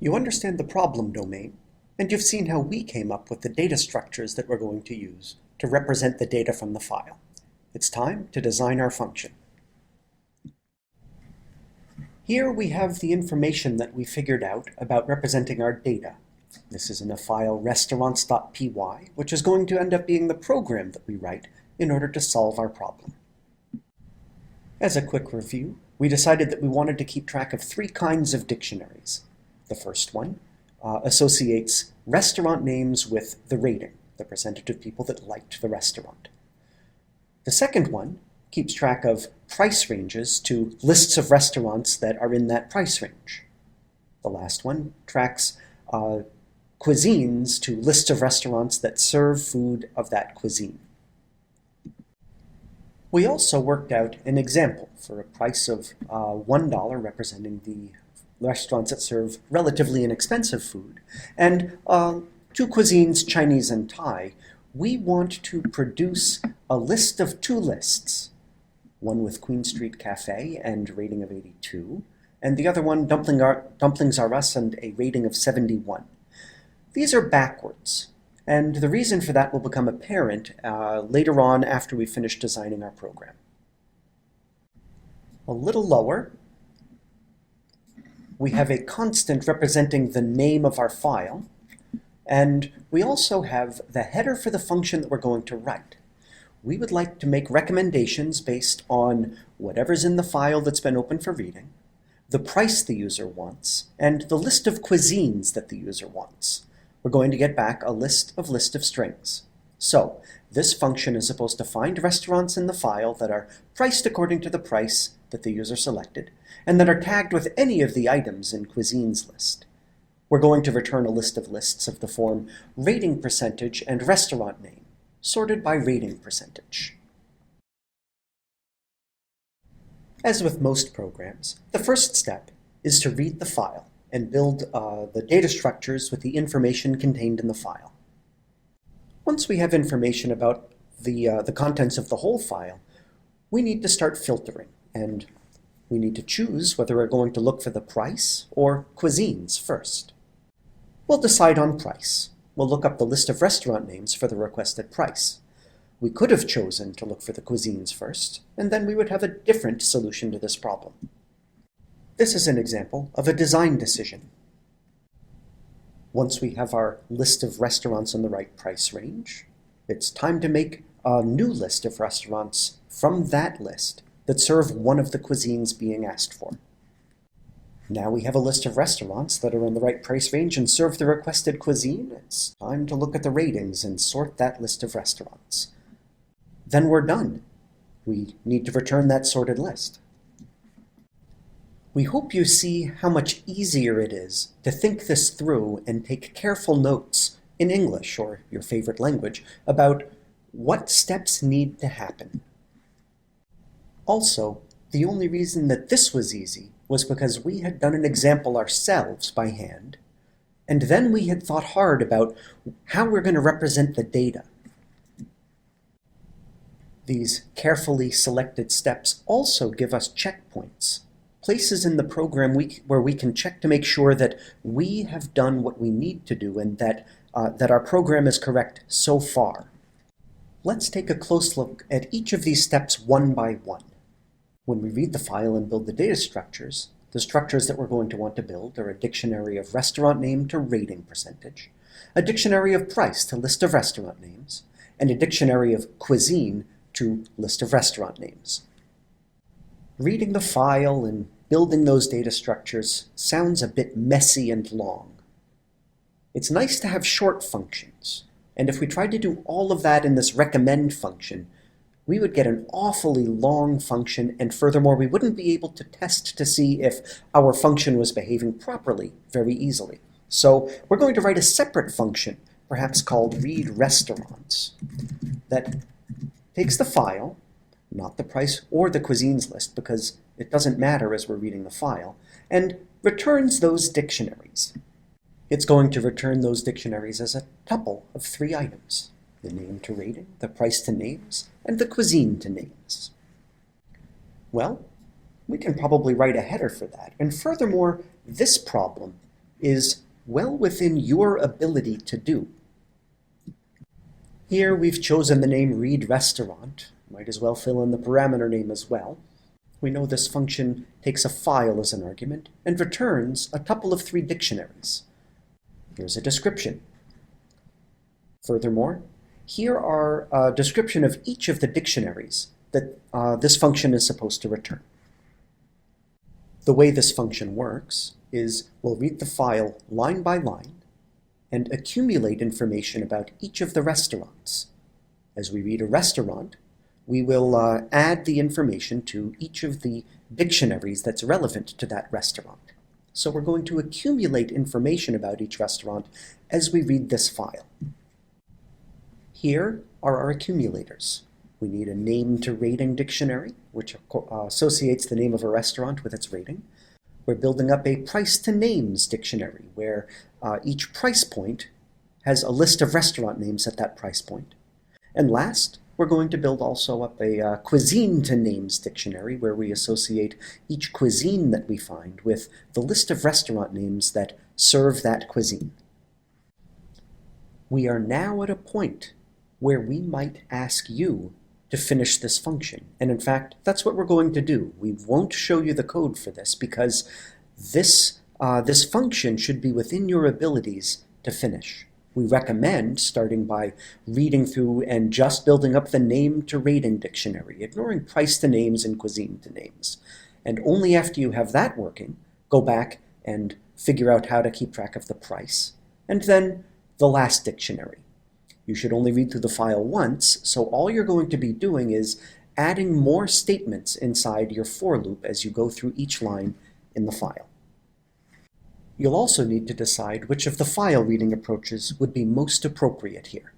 You understand the problem domain, and you've seen how we came up with the data structures that we're going to use to represent the data from the file. It's time to design our function. Here we have the information that we figured out about representing our data. This is in a file restaurants.py, which is going to end up being the program that we write in order to solve our problem. As a quick review, we decided that we wanted to keep track of three kinds of dictionaries. The first one associates restaurant names with the rating, the percentage of people that liked the restaurant. The second one keeps track of price ranges to lists of restaurants that are in that price range. The last one tracks cuisines to lists of restaurants that serve food of that cuisine. We also worked out an example for a price of $1 representing the restaurants that serve relatively inexpensive food, and two cuisines, Chinese and Thai. We want to produce a list of two lists, one with Queen Street Cafe and rating of 82, and the other one, Dumplings R Us and a rating of 71. These are backwards, and the reason for that will become apparent later on after we finish designing our program. A little lower, we have a constant representing the name of our file, and we also have the header for the function that we're going to write. We would like to make recommendations based on whatever's in the file that's been open for reading, the price the user wants, and the list of cuisines that the user wants. We're going to get back a list of strings. So this function is supposed to find restaurants in the file that are priced according to the price that the user selected, and that are tagged with any of the items in cuisines list. We're going to return a list of lists of the form rating percentage and restaurant name, sorted by rating percentage. As with most programs, the first step is to read the file and build the data structures with the information contained in the file. Once we have information about the contents of the whole file, we need to start filtering, and we need to choose whether we're going to look for the price or cuisines first. We'll decide on price. We'll look up the list of restaurant names for the requested price. We could have chosen to look for the cuisines first, and then we would have a different solution to this problem. This is an example of a design decision. Once we have our list of restaurants in the right price range, it's time to make a new list of restaurants from that list that serve one of the cuisines being asked for. Now we have a list of restaurants that are in the right price range and serve the requested cuisine. It's time to look at the ratings and sort that list of restaurants. Then we're done. We need to return that sorted list. We hope you see how much easier it is to think this through and take careful notes in English or your favorite language about what steps need to happen. Also, the only reason that this was easy was because we had done an example ourselves by hand, and then we had thought hard about how we're going to represent the data. These carefully selected steps also give us checkpoints, places in the program where we can check to make sure that we have done what we need to do and that our program is correct so far. Let's take a close look at each of these steps one by one. When we read the file and build the data structures, the structures that we're going to want to build are a dictionary of restaurant name to rating percentage, a dictionary of price to list of restaurant names, and a dictionary of cuisine to list of restaurant names. Reading the file and building those data structures sounds a bit messy and long. It's nice to have short functions, and if we tried to do all of that in this recommend function, we would get an awfully long function, and furthermore, we wouldn't be able to test to see if our function was behaving properly very easily. So we're going to write a separate function, perhaps called read restaurants, that takes the file, not the price or the cuisines list, because it doesn't matter as we're reading the file, and returns those dictionaries. It's going to return those dictionaries as a tuple of three items: the name to rating, the price to names, and the cuisine to names. Well, we can probably write a header for that. And furthermore, this problem is well within your ability to do. Here we've chosen the name read restaurant. Might as well fill in the parameter name as well. We know this function takes a file as an argument and returns a tuple of 3 dictionaries. Here's a description. Furthermore, here are a description of each of the dictionaries that this function is supposed to return. The way this function works is we'll read the file line by line and accumulate information about each of the restaurants. As we read a restaurant, we will add the information to each of the dictionaries that's relevant to that restaurant. So we're going to accumulate information about each restaurant as we read this file. Here are our accumulators. We need a name to rating dictionary, which associates the name of a restaurant with its rating. We're building up a price to names dictionary, where each price point has a list of restaurant names at that price point. And last, we're going to build also up a cuisine to names dictionary, where we associate each cuisine that we find with the list of restaurant names that serve that cuisine. We are now at a point where we might ask you to finish this function. And in fact, that's what we're going to do. We won't show you the code for this because this function should be within your abilities to finish. We recommend starting by reading through and just building up the name to rating dictionary, ignoring price to names and cuisine to names. And only after you have that working, go back and figure out how to keep track of the price. And then the last dictionary. You should only read through the file once, so all you're going to be doing is adding more statements inside your for loop as you go through each line in the file. You'll also need to decide which of the file reading approaches would be most appropriate here.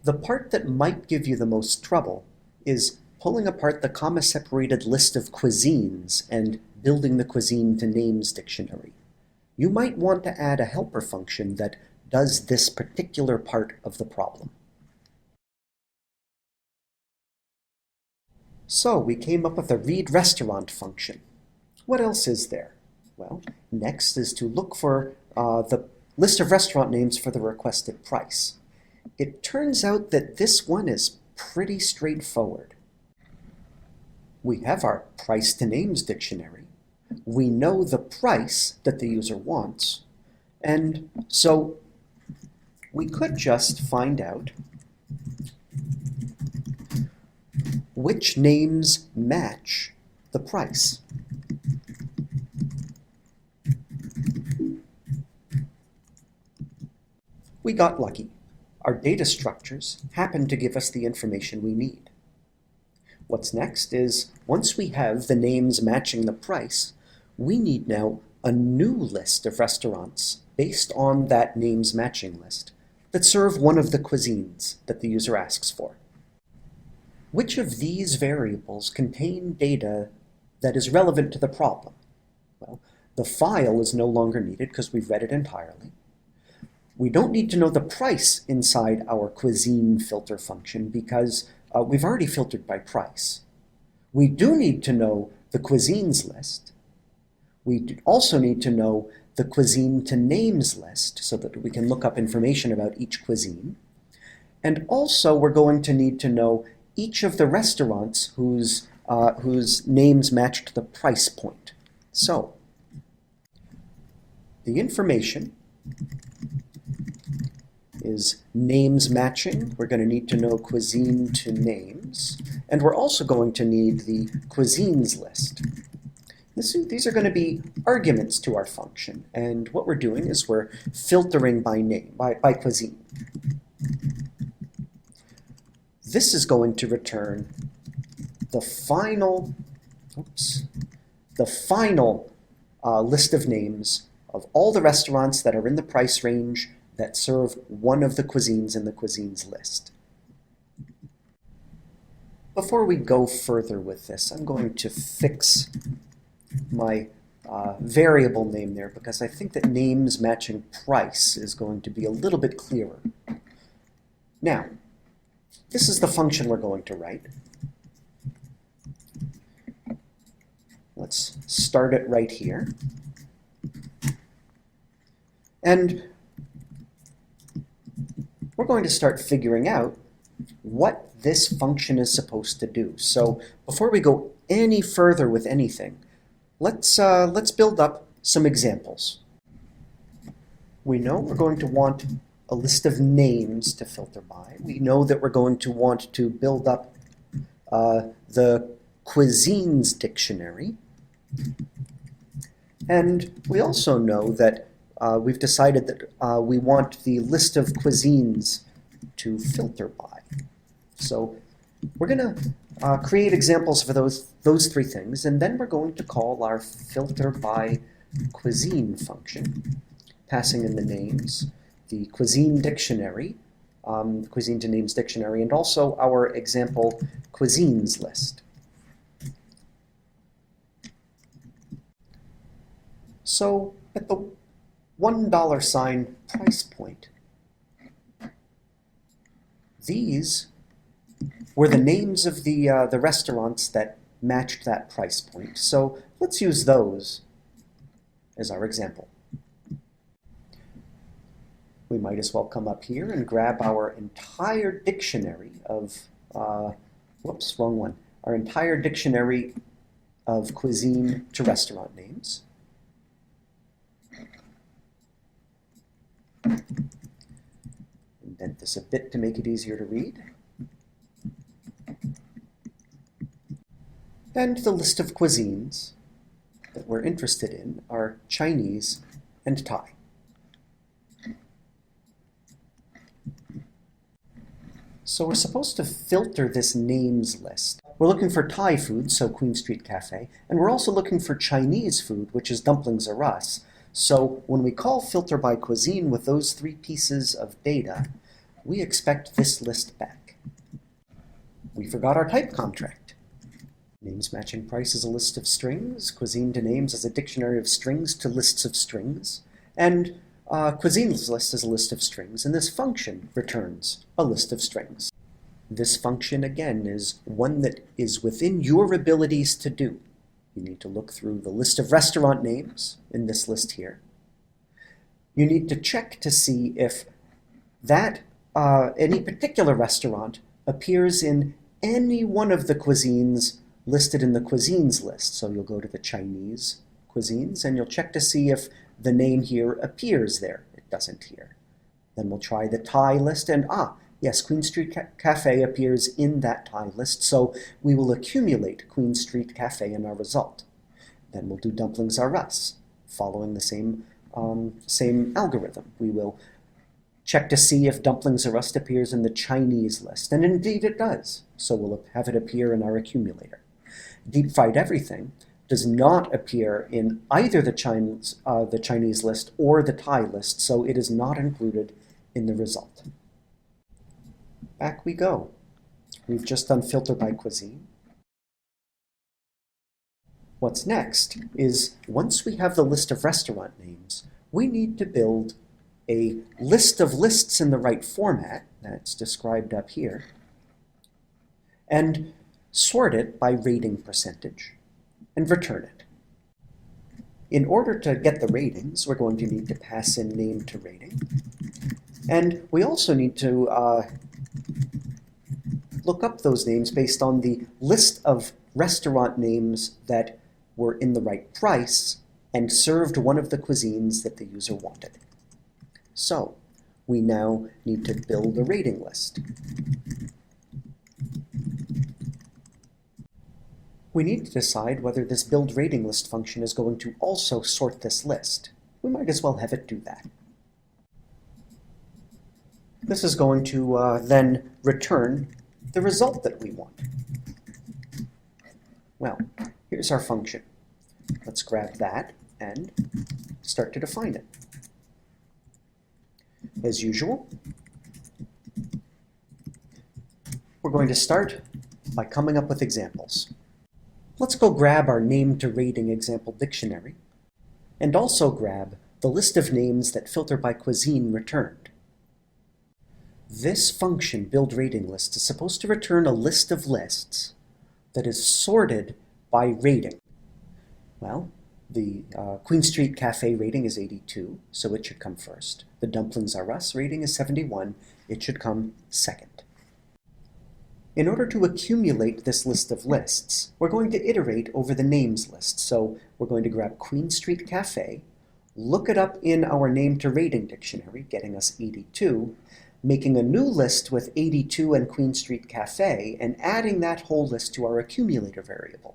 The part that might give you the most trouble is pulling apart the comma-separated list of cuisines and building the cuisine to names dictionary. You might want to add a helper function that does this particular part of the problem. So we came up with a read restaurant function. What else is there? Well, next is to look for the list of restaurant names for the requested price. It turns out that this one is pretty straightforward. We have our price to names dictionary. We know the price that the user wants, and so we could just find out which names match the price. We got lucky. Our data structures happen to give us the information we need. What's next is, once we have the names matching the price, we need now a new list of restaurants based on that names matching list that serve one of the cuisines that the user asks for. Which of these variables contain data that is relevant to the problem? Well, the file is no longer needed because we've read it entirely. We don't need to know the price inside our cuisine filter function because we've already filtered by price. We do need to know the cuisines list. We also need to know the cuisine to names list so that we can look up information about each cuisine. And also we're going to need to know each of the restaurants whose names match to the price point. So the information is names matching. We're going to need to know cuisine to names. And we're also going to need the cuisines list. These are going to be arguments to our function. And what we're doing is we're filtering by name, by cuisine. This is going to return the final list of names of all the restaurants that are in the price range that serve one of the cuisines in the cuisines list. Before we go further with this, I'm going to fix my variable name there because I think that names matching price is going to be a little bit clearer. Now, this is the function we're going to write. Let's start it right here. And we're going to start figuring out what this function is supposed to do. So before we go any further with anything, let's build up some examples. We know we're going to want a list of names to filter by. We know that we're going to want to build up the cuisines dictionary. And we also know that we've decided that we want the list of cuisines to filter by. So we're going to create examples for those three things, and then we're going to call our filter by cuisine function, passing in the names, the cuisine dictionary, cuisine to names dictionary, and also our example cuisines list. So at the $1 price point, these were the names of the restaurants that matched that price point. So let's use those as our example. We might as well come up here and grab our entire dictionary of, whoops, wrong one, our entire dictionary of cuisine to restaurant names. Indent this a bit to make it easier to read. And the list of cuisines that we're interested in are Chinese and Thai. So we're supposed to filter this names list. We're looking for Thai food, so Queen Street Cafe, and we're also looking for Chinese food, which is Dumplings R Us. So when we call filter by cuisine with those three pieces of data, we expect this list back. We forgot our type contract. Names matching price is a list of strings, cuisine to names is a dictionary of strings to lists of strings, and cuisines list is a list of strings, and this function returns a list of strings. This function, again, is one that is within your abilities to do. You need to look through the list of restaurant names in this list here. You need to check to see if that any particular restaurant appears in any one of the cuisines listed in the cuisines list. So you'll go to the Chinese cuisines and you'll check to see if the name here appears there. It doesn't here. Then we'll try the Thai list and yes, Queen Street Cafe appears in that Thai list, so we will accumulate Queen Street Cafe in our result. Then we'll do Dumplings R Us, following the same algorithm. We will check to see if Dumplings R Us appears in the Chinese list, and indeed it does, so we'll have it appear in our accumulator. Deep Fried Everything does not appear in either the Chinese list or the Thai list, so it is not included in the result. Back we go. We've just done filter by cuisine. What's next is, once we have the list of restaurant names, we need to build a list of lists in the right format, that's described up here, and sort it by rating percentage, and return it. In order to get the ratings, we're going to need to pass in name to rating, and we also need to look up those names based on the list of restaurant names that were in the right price and served one of the cuisines that the user wanted. So we now need to build a rating list. We need to decide whether this build rating list function is going to also sort this list. We might as well have it do that. This is going to then return the result that we want. Well, here's our function. Let's grab that and start to define it. As usual, we're going to start by coming up with examples. Let's go grab our name to rating example dictionary, and also grab the list of names that filter by cuisine returned. This function, build rating list, is supposed to return a list of lists that is sorted by rating. Well, The Queen Street Cafe rating is 82, so it should come first. The Dumplings R Us rating is 71, it should come second. In order to accumulate this list of lists, we're going to iterate over the names list. So we're going to grab Queen Street Cafe, look it up in our name to rating dictionary, getting us 82, making a new list with 82 and Queen Street Cafe, and adding that whole list to our accumulator variable.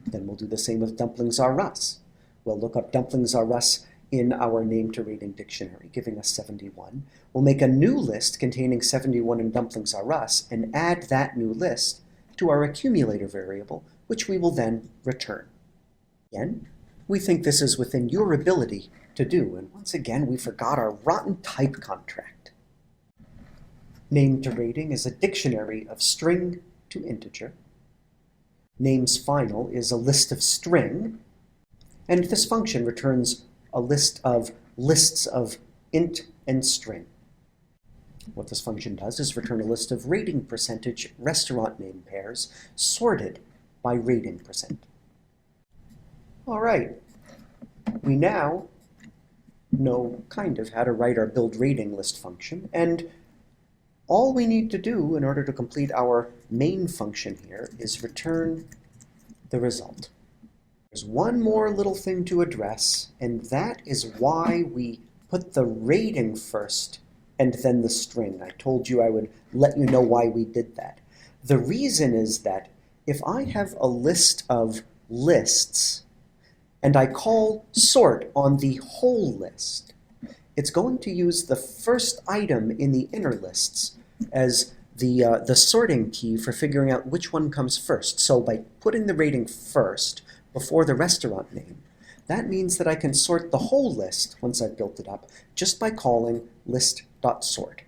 Then we'll do the same with Dumplings R Us. We'll look up Dumplings R Us in our name to rating dictionary, giving us 71. We'll make a new list containing 71 and Dumplings R Us and add that new list to our accumulator variable, which we will then return. Again, we think this is within your ability to do, and once again we forgot our rotten type contract. Name to rating is a dictionary of string to integer. Names final is a list of string, and this function returns a list of lists of int and string. What this function does is return a list of rating percentage restaurant name pairs sorted by rating percent. All right, we now know kind of how to write our build rating list function, and all we need to do in order to complete our main function here is return the result. There's one more little thing to address, and that is why we put the rating first and then the string. I told you I would let you know why we did that. The reason is that if I have a list of lists and I call sort on the whole list, it's going to use the first item in the inner lists as the sorting key for figuring out which one comes first. So by putting the rating first before the restaurant name, that means that I can sort the whole list once I've built it up just by calling list.sort.